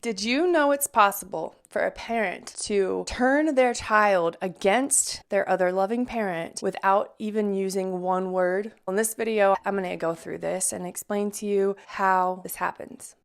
Did you know it's possible for a parent to turn their child against their other loving parent without even using one word? In this video, I'm going to go through this and explain to you how this happens.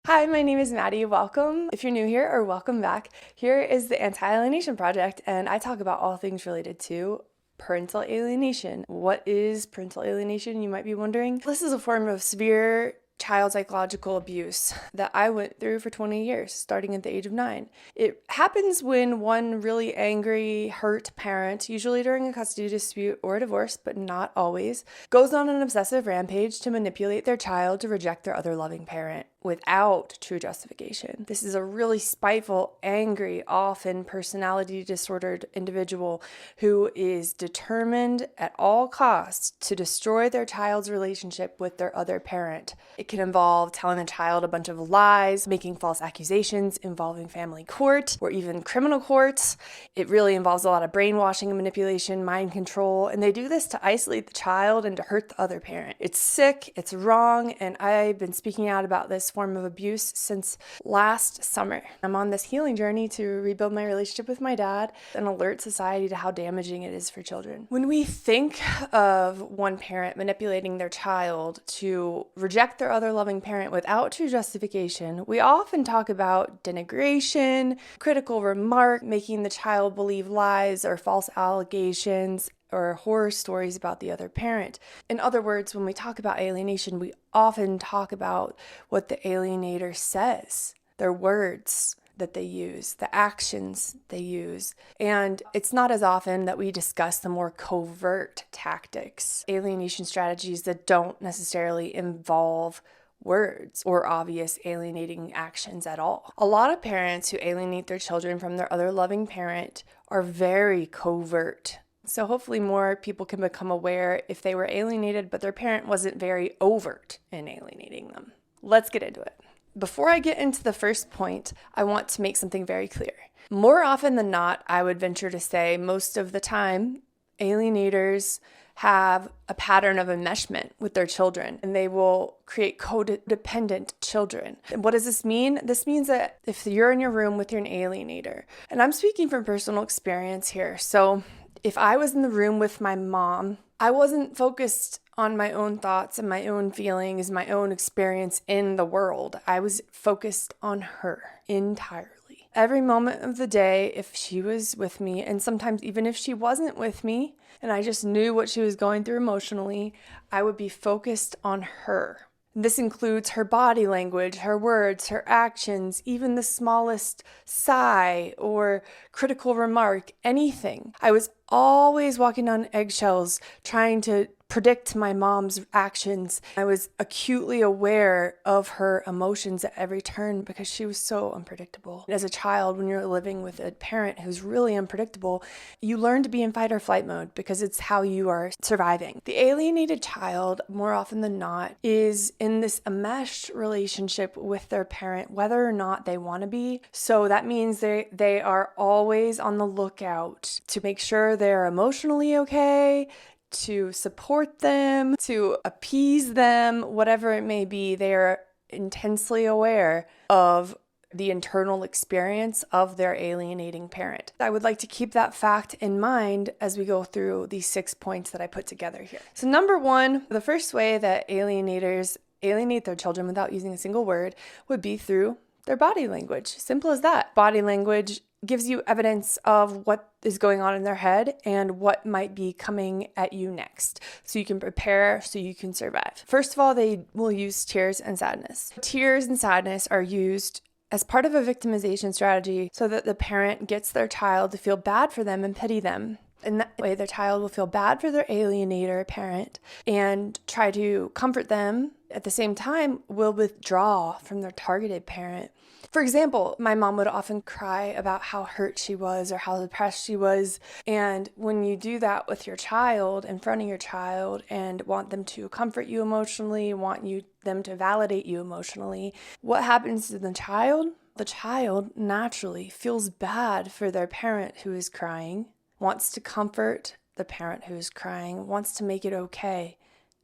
Hi, my name is Maddie. Welcome. If you're new here, or welcome back. Here is the Anti-Alienation Project, and I talk about all things related to parental alienation. What is parental alienation, you might be wondering? This is a form of severe child psychological abuse that I went through for 20 years, starting at the age of 9. It happens when one really angry, hurt parent, usually during a custody dispute or a divorce, but not always, goes on an obsessive rampage to manipulate their child to reject their other loving parent without true justification. This is a really spiteful, angry, often personality disordered individual who is determined at all costs to destroy their child's relationship with their other parent. It can involve telling the child a bunch of lies, making false accusations involving family court or even criminal courts. It really involves a lot of brainwashing and manipulation, mind control, and they do this to isolate the child and to hurt the other parent. It's sick, it's wrong, and I've been speaking out about this form of abuse since last summer. I'm on this healing journey to rebuild my relationship with my dad and alert society to how damaging it is for children. When we think of one parent manipulating their child to reject their other loving parent without true justification, we often talk about denigration, critical remark, making the child believe lies or false allegations, or horror stories about the other parent. In other words, when we talk about alienation, we often talk about what the alienator says, their words that they use, the actions they use. And it's not as often that we discuss the more covert tactics, alienation strategies that don't necessarily involve words or obvious alienating actions at all. A lot of parents who alienate their children from their other loving parent are very covert. So hopefully more people can become aware if they were alienated, but their parent wasn't very overt in alienating them. Let's get into it. Before I get into the first point, I want to make something very clear. More often than not, I would venture to say most of the time, alienators have a pattern of enmeshment with their children, and they will create codependent children. And what does this mean? This means that if you're in your room with your alienator, and I'm speaking from personal experience here, so if I was in the room with my mom, I wasn't focused on my own thoughts and my own feelings, my own experience in the world. I was focused on her entirely. Every moment of the day, if she was with me, and sometimes even if she wasn't with me, and I just knew what she was going through emotionally, I would be focused on her. This includes her body language, her words, her actions, even the smallest sigh or critical remark, anything. I was always walking on eggshells, trying to predict my mom's actions. I was acutely aware of her emotions at every turn because she was so unpredictable. As a child, when you're living with a parent who's really unpredictable, you learn to be in fight or flight mode because it's how you are surviving. The alienated child, more often than not, is in this enmeshed relationship with their parent, whether or not they want to be. So that means they are always on the lookout to make sure they're emotionally okay, to support them, to appease them, whatever it may be. They are intensely aware of the internal experience of their alienating parent. I would like to keep that fact in mind as we go through these 6 points that I put together here. So number one, the first way that alienators alienate their children without using a single word would be through their body language. Simple as that. Body language gives you evidence of what is going on in their head and what might be coming at you next, so you can prepare, so you can survive. First of all, they will use tears and sadness. Tears and sadness are used as part of a victimization strategy so that the parent gets their child to feel bad for them and pity them. In that way, their child will feel bad for their alienator parent and try to comfort them. At the same time, will withdraw from their targeted parent. For example, my mom would often cry about how hurt she was or how depressed she was. And when you do that with your child, in front of your child, and want them to comfort you emotionally, them to validate you emotionally, what happens to the child? The child naturally feels bad for their parent who is crying, wants to comfort the parent who's crying, wants to make it okay.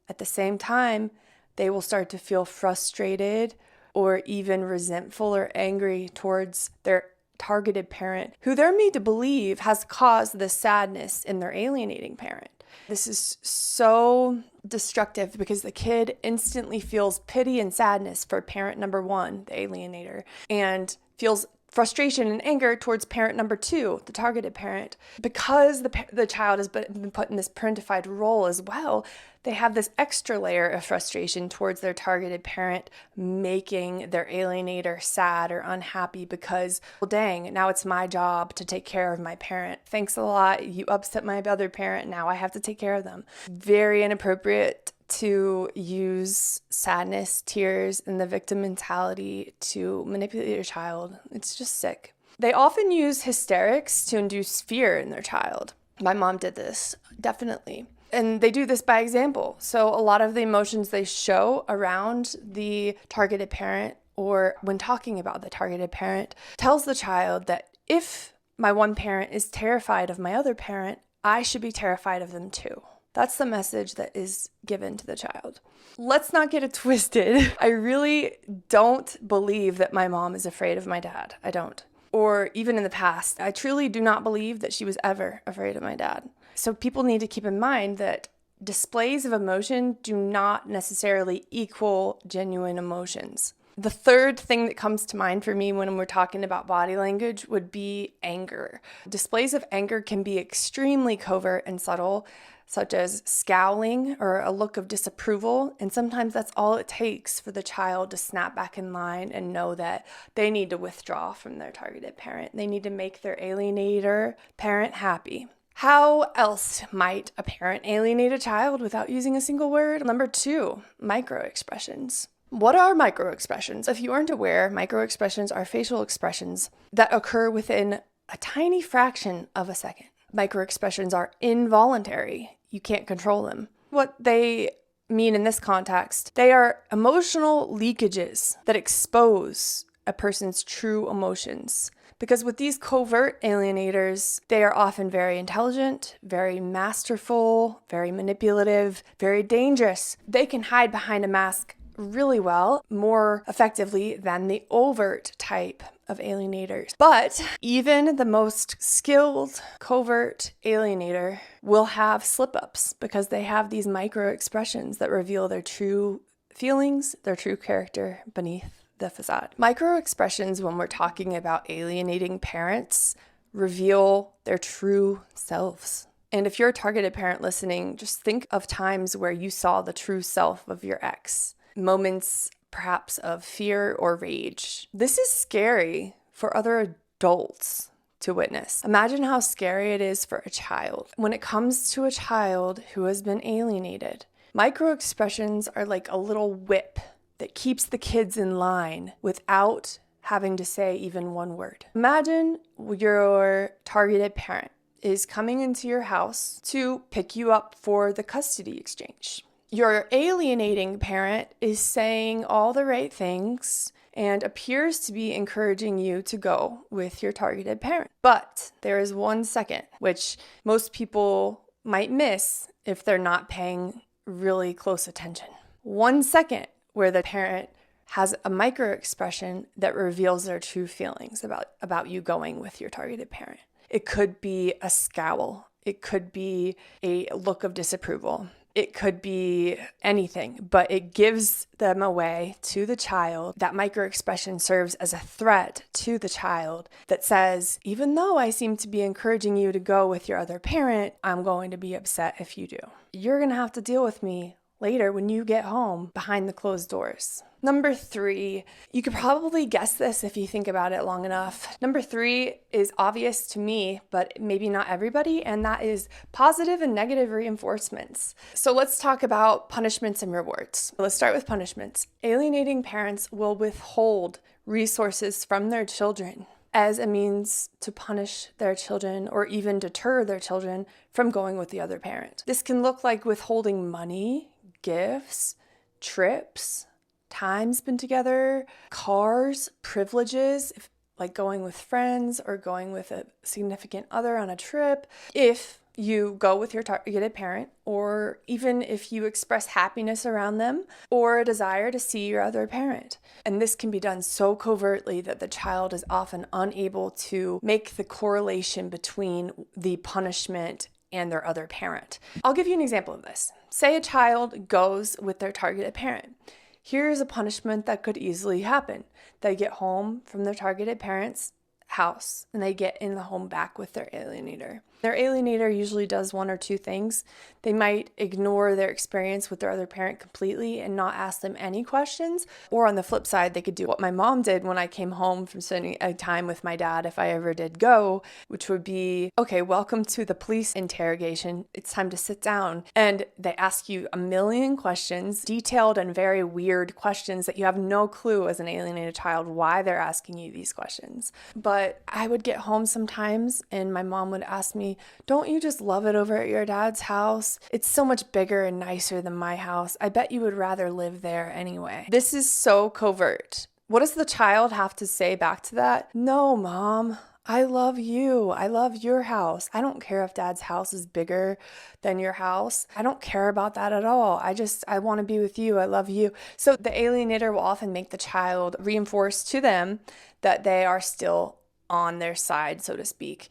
At the same time, they will start to feel frustrated or even resentful or angry towards their targeted parent, who they're made to believe has caused the sadness in their alienating parent. This is so destructive because the kid instantly feels pity and sadness for parent number one, the alienator, and feels frustration and anger towards parent number two, the targeted parent. Because the child has been put in this parentified role as well, they have this extra layer of frustration towards their targeted parent, making their alienator sad or unhappy because, well, dang, now it's my job to take care of my parent. Thanks a lot. You upset my other parent. Now I have to take care of them. Very inappropriate to use sadness, tears, and the victim mentality to manipulate your child. It's just sick. They often use hysterics to induce fear in their child. My mom did this, definitely. And they do this by example. So a lot of the emotions they show around the targeted parent or when talking about the targeted parent tells the child that if my one parent is terrified of my other parent, I should be terrified of them too. That's the message that is given to the child. Let's not get it twisted. I really don't believe that my mom is afraid of my dad. I don't. Or even in the past, I truly do not believe that she was ever afraid of my dad. So people need to keep in mind that displays of emotion do not necessarily equal genuine emotions. The third thing that comes to mind for me when we're talking about body language would be anger. Displays of anger can be extremely covert and subtle, such as scowling or a look of disapproval. And sometimes that's all it takes for the child to snap back in line and know that they need to withdraw from their targeted parent. They need to make their alienator parent happy. How else might a parent alienate a child without using a single word? Number 2, microexpressions. What are microexpressions? If you aren't aware, microexpressions are facial expressions that occur within a tiny fraction of a second. Microexpressions are involuntary. You can't control them. What they mean in this context, they are emotional leakages that expose a person's true emotions. Because with these covert alienators, they are often very intelligent, very masterful, very manipulative, very dangerous. They can hide behind a mask really well, more effectively than the overt type of alienators. But even the most skilled covert alienator will have slip-ups because they have these micro expressions that reveal their true feelings, their true character beneath the facade. Micro expressions, when we're talking about alienating parents, reveal their true selves. And if you're a targeted parent listening, just think of times where you saw the true self of your ex. Moments perhaps of fear or rage. This is scary for other adults to witness. Imagine how scary it is for a child. When it comes to a child who has been alienated, micro expressions are like a little whip that keeps the kids in line without having to say even one word. Imagine your targeted parent is coming into your house to pick you up for the custody exchange. Your alienating parent is saying all the right things and appears to be encouraging you to go with your targeted parent. But there is 1 second, which most people might miss if they're not paying really close attention. 1 second where the parent has a micro expression that reveals their true feelings about you going with your targeted parent. It could be a scowl. It could be a look of disapproval. It could be anything, but it gives them away to the child. That micro expression serves as a threat to the child that says, even though I seem to be encouraging you to go with your other parent, I'm going to be upset if you do. You're going to have to deal with me later when you get home behind the closed doors. Number 3, you could probably guess this if you think about it long enough. Number 3 is obvious to me, but maybe not everybody, and that is positive and negative reinforcements. So let's talk about punishments and rewards. Let's start with punishments. Alienating parents will withhold resources from their children as a means to punish their children or even deter their children from going with the other parent. This can look like withholding money, gifts, trips, time spent together, cars, privileges, like going with friends or going with a significant other on a trip, if you go with your targeted parent, or even if you express happiness around them or a desire to see your other parent. And this can be done so covertly that the child is often unable to make the correlation between the punishment and their other parent. I'll give you an example of this. Say a child goes with their targeted parent. Here's a punishment that could easily happen. They get home from their targeted parent's house and they get in the home back with their alienator. Their alienator usually does one or two things. They might ignore their experience with their other parent completely and not ask them any questions. Or on the flip side, they could do what my mom did when I came home from spending a time with my dad, if I ever did go, which would be, okay, welcome to the police interrogation. It's time to sit down. And they ask you a million questions, detailed and very weird questions that you have no clue as an alienated child why they're asking you these questions. But I would get home sometimes and my mom would ask me, don't you just love it over at your dad's house? It's so much bigger and nicer than my house. I bet you would rather live there anyway. This is so covert. What does the child have to say back to that? No, Mom. I love you. I love your house. I don't care if dad's house is bigger than your house. I don't care about that at all. I want to be with you. I love you. So the alienator will often make the child reinforce to them that they are still on their side, so to speak.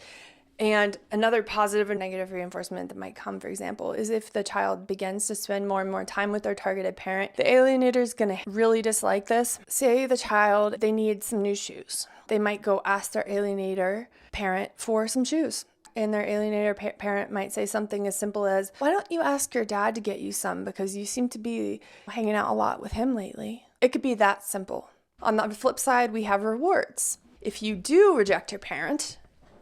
And another positive or negative reinforcement that might come, for example, is if the child begins to spend more and more time with their targeted parent, the alienator is going to really dislike this. Say the child, they need some new shoes. They might go ask their alienator parent for some shoes. And their alienator parent might say something as simple as, why don't you ask your dad to get you some because you seem to be hanging out a lot with him lately. It could be that simple. On the flip side, we have rewards. If you do reject your parent,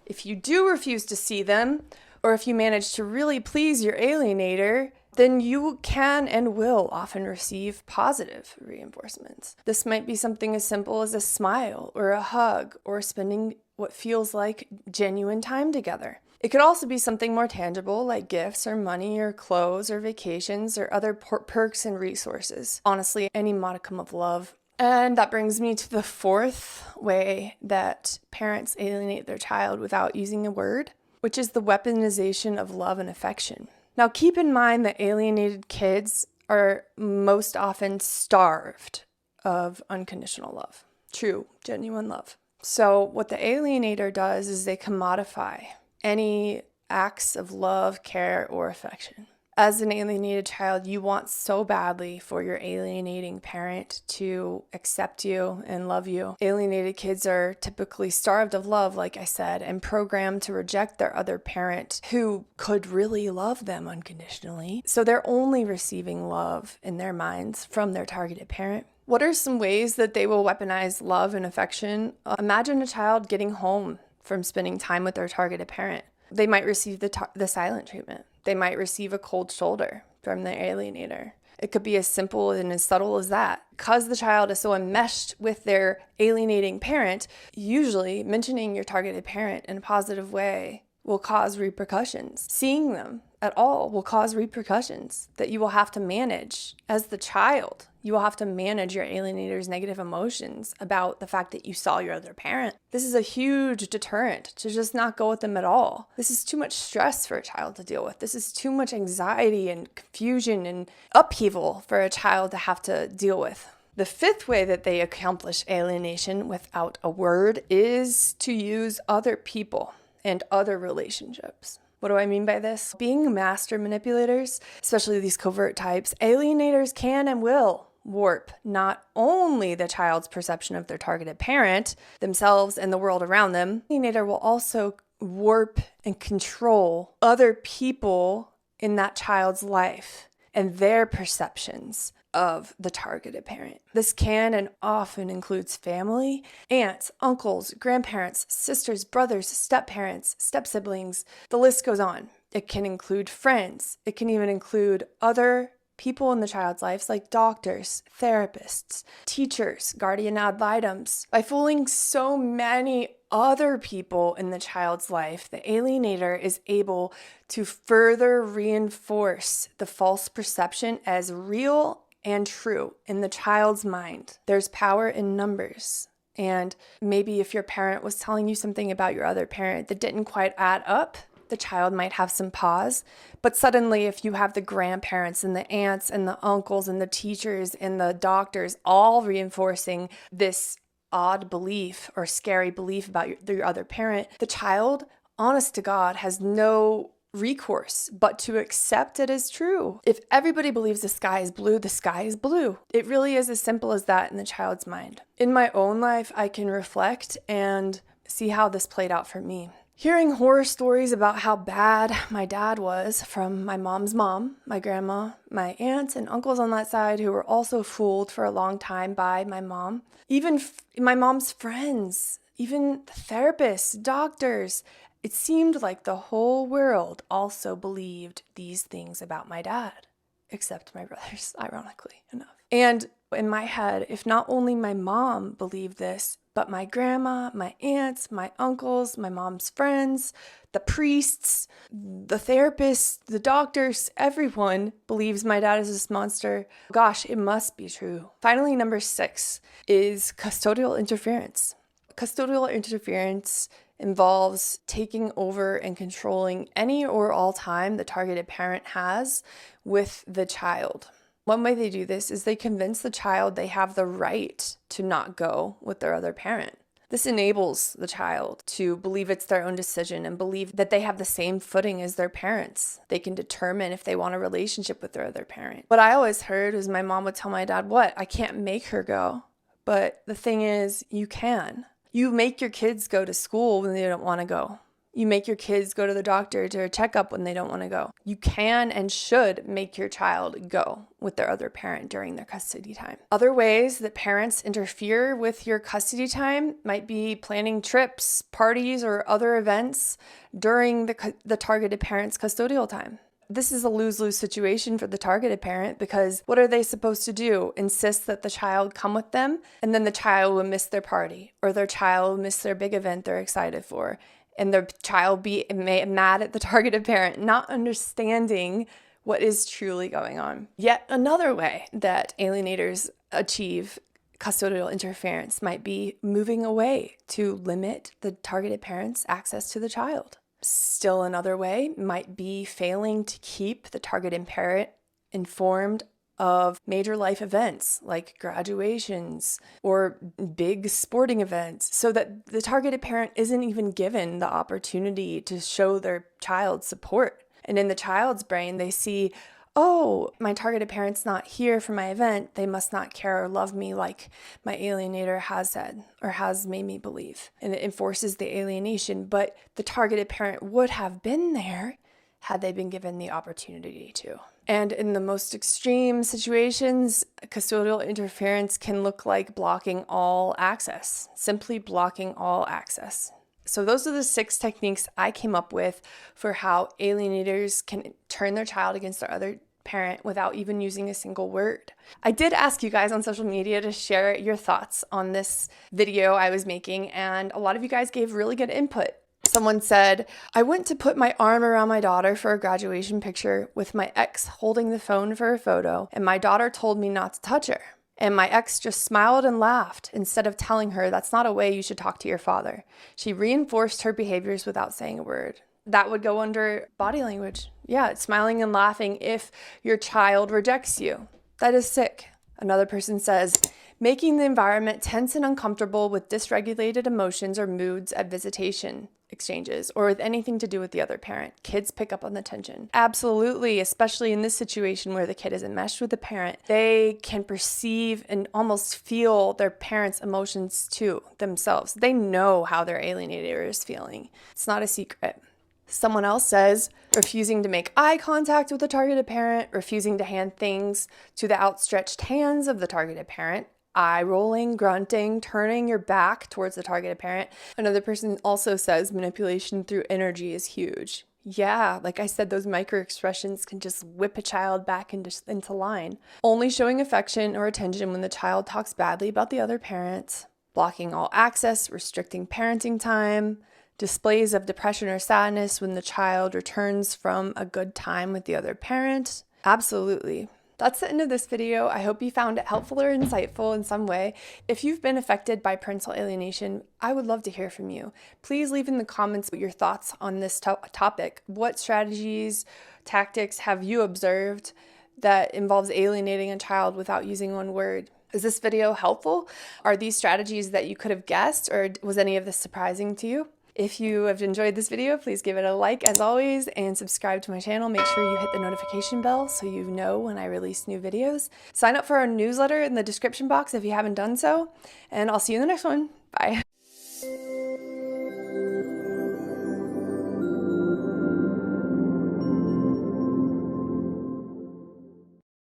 if you do refuse to see them, or if you manage to really please your alienator, then you can and will often receive positive reinforcements. This might be something as simple as a smile or a hug or spending what feels like genuine time together. It could also be something more tangible like gifts or money or clothes or vacations or other perks and resources. Honestly, any modicum of love. And that brings me to the fourth way that parents alienate their child without using a word, which is the weaponization of love and affection. Now, keep in mind that alienated kids are most often starved of unconditional love, true, genuine love. So what the alienator does is they commodify any acts of love, care, or affection. As an alienated child, you want so badly for your alienating parent to accept you and love you. Alienated kids are typically starved of love, like I said, and programmed to reject their other parent who could really love them unconditionally. So they're only receiving love in their minds from their targeted parent. What are some ways that they will weaponize love and affection? Imagine a child getting home from spending time with their targeted parent. They might receive the silent treatment. They might receive a cold shoulder from their alienator. It could be as simple and as subtle as that. Because the child is so enmeshed with their alienating parent, usually mentioning your targeted parent in a positive way will cause repercussions. Seeing them at all will cause repercussions that you will have to manage as the child. You will have to manage your alienator's negative emotions about the fact that you saw your other parent. This is a huge deterrent to just not go with them at all. This is too much stress for a child to deal with. This is too much anxiety and confusion and upheaval for a child to have to deal with. The fifth way that they accomplish alienation without a word is to use other people and other relationships. What do I mean by this? Being master manipulators, especially these covert types, alienators can and will warp not only the child's perception of their targeted parent, themselves, and the world around them. The alienator will also warp and control other people in that child's life and their perceptions of the targeted parent. This can and often includes family, aunts, uncles, grandparents, sisters, brothers, step-parents, step-siblings. The list goes on. It can include friends. It can even include other people in the child's lives like doctors, therapists, teachers, guardian ad litems. By fooling so many other people in the child's life, the alienator is able to further reinforce the false perception as real and true in the child's mind. There's power in numbers. And maybe if your parent was telling you something about your other parent that didn't quite add up, the child might have some pause. But suddenly, if you have the grandparents and the aunts and the uncles and the teachers and the doctors all reinforcing this odd belief or scary belief about your other parent, the child, honest to God, has no recourse but to accept it as true. If everybody believes the sky is blue, the sky is blue. It really is as simple as that in the child's mind. In my own life, I can reflect and see how this played out for me. Hearing horror stories about how bad my dad was from my mom's mom, my grandma, my aunts and uncles on that side who were also fooled for a long time by my mom, even my mom's friends, even therapists, doctors. It seemed like the whole world also believed these things about my dad, except my brothers, ironically enough. And in my head, if not only my mom believed this, but my grandma, my aunts, my uncles, my mom's friends, the priests, the therapists, the doctors, everyone believes my dad is this monster. Gosh, it must be true. Finally, number 6 is custodial interference. Custodial interference involves taking over and controlling any or all time the targeted parent has with the child. One way they do this is they convince the child they have the right to not go with their other parent. This enables the child to believe it's their own decision and believe that they have the same footing as their parents. They can determine if they want a relationship with their other parent. What I always heard was my mom would tell my dad, "What? I can't make her go." But the thing is, you can. You make your kids go to school when they don't want to go. You make your kids go to the doctor to a checkup when they don't want to go. You can and should make your child go with their other parent during their custody time. Other ways that parents interfere with your custody time might be planning trips, parties, or other events during the targeted parent's custodial time. This is a lose-lose situation for the targeted parent because what are they supposed to do? Insist that the child come with them, and then the child will miss their party, or their child will miss their big event they're excited for, and their child be mad at the targeted parent, not understanding what is truly going on. Yet another way that alienators achieve custodial interference might be moving away to limit the targeted parent's access to the child. Still another way might be failing to keep the targeted parent informed of major life events like graduations or big sporting events so that the targeted parent isn't even given the opportunity to show their child support. And in the child's brain, they see, oh, my targeted parent's not here for my event. They must not care or love me like my alienator has said or has made me believe. And it enforces the alienation. But the targeted parent would have been there had they been given the opportunity to. And in the most extreme situations, custodial interference can look like blocking all access, simply blocking all access. So those are the 6 techniques I came up with for how alienators can turn their child against their other parent without even using a single word. I did ask you guys on social media to share your thoughts on this video I was making, and a lot of you guys gave really good input. Someone said, "I went to put my arm around my daughter for a graduation picture with my ex holding the phone for a photo, and my daughter told me not to touch her. And my ex just smiled and laughed instead of telling her that's not a way you should talk to your father. She reinforced her behaviors without saying a word." That would go under body language. Yeah, smiling and laughing if your child rejects you. That is sick. Another person says, "Making the environment tense and uncomfortable with dysregulated emotions or moods at visitation exchanges or with anything to do with the other parent. Kids pick up on the tension." Absolutely, especially in this situation where the kid is enmeshed with the parent. They can perceive and almost feel their parents' emotions too themselves. They know how their alienator is feeling. It's not a secret. Someone else says, refusing to make eye contact with the targeted parent, refusing to hand things to the outstretched hands of the targeted parent, eye rolling, grunting, turning your back towards the targeted parent. Another person also says manipulation through energy is huge. Yeah, like I said, those micro expressions can just whip a child back into line. Only showing affection or attention when the child talks badly about the other parent, blocking all access, restricting parenting time, displays of depression or sadness when the child returns from a good time with the other parent. Absolutely. That's the end of this video. I hope you found it helpful or insightful in some way. If you've been affected by parental alienation, I would love to hear from you. Please leave in the comments your thoughts on this topic. What strategies, tactics have you observed that involves alienating a child without using one word? Is this video helpful? Are these strategies that you could have guessed, or was any of this surprising to you? If you have enjoyed this video, please give it a like as always and subscribe to my channel. Make sure you hit the notification bell so you know when I release new videos. Sign up for our newsletter in the description box if you haven't done so, and I'll see you in the next one. Bye.